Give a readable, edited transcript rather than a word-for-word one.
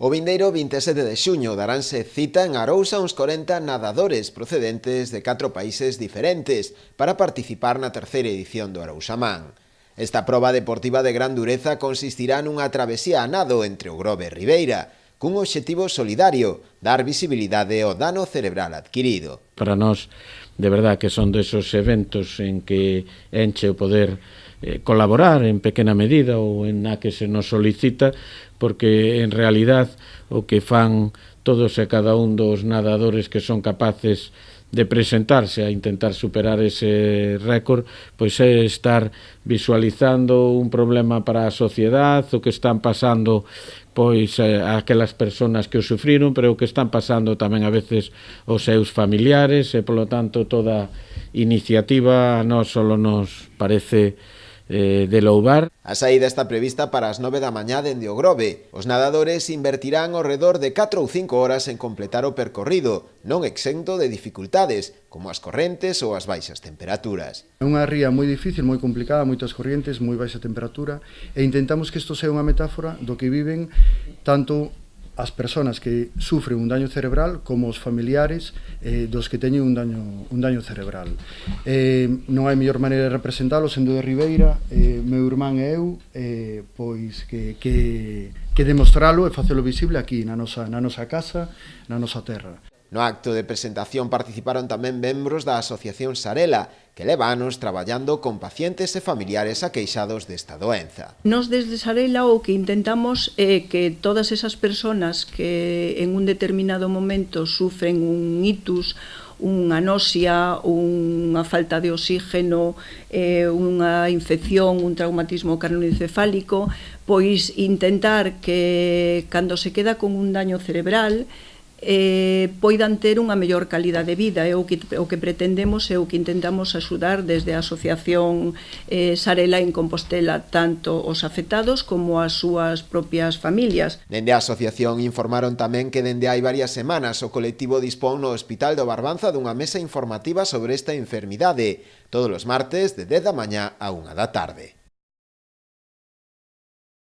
O vindeiro 27 de xuño daránse cita en Arousa uns 40 nadadores procedentes de 4 países diferentes para participar na terceira edición do Arousamán. Esta proba deportiva de gran dureza consistirá nunha travesía a nado entre o Grove e Ribeira, cun obxectivo solidario, dar visibilidade ao dano cerebral adquirido. Para nós, de verdad que son desos eventos en que enche o poder colaborar en pequena medida ou en a que se nos solicita, porque en realidad o que fan todos e cada un dos nadadores que son capaces de presentarse a intentar superar ese récord, pois é estar visualizando un problema para a sociedade, o que están pasando pois aquelas persoas que o sufriron, pero o que están pasando tamén a veces os seus familiares, e polo tanto toda iniciativa a nós só nos parece de louvar. A saída está prevista para as 9 da mañá dende o Grove. Os nadadores invertirán ao redor de 4 ou 5 horas en completar o percorrido, non exento de dificultades, como as correntes ou as baixas temperaturas. É unha ría moi difícil, moi complicada, moitas correntes, moi baixa temperatura, e intentamos que isto sea unha metáfora do que viven tanto as persoas que sufren un daño cerebral como os familiares dos que teñen un daño cerebral. Non hai mellor maneira de representalo sendo de Ribeira, meu irmán e eu, pois que demostralo e facelo visible aquí na nosa casa, na nosa terra. No acto de presentación participaron tamén membros da Asociación Sarela, que leva anos traballando con pacientes e familiares aqueixados desta doenza. Nós desde Sarela o que intentamos é que todas esas persoas que en un determinado momento sufren un ictus, unha anoxia, unha falta de oxígeno, unha infección, un traumatismo craneoencefálico, pois intentar que cando se queda con un daño cerebral poidan ter unha mellor calidade de vida. O que pretendemos e o que intentamos axudar desde a Asociación Sarela en Compostela, tanto os afectados como as súas propias familias. Dende a asociación informaron tamén que dende hai varias semanas o colectivo dispón no Hospital do Barbanza dunha mesa informativa sobre esta enfermidade, todos os martes de 10 da mañá a 1 da tarde.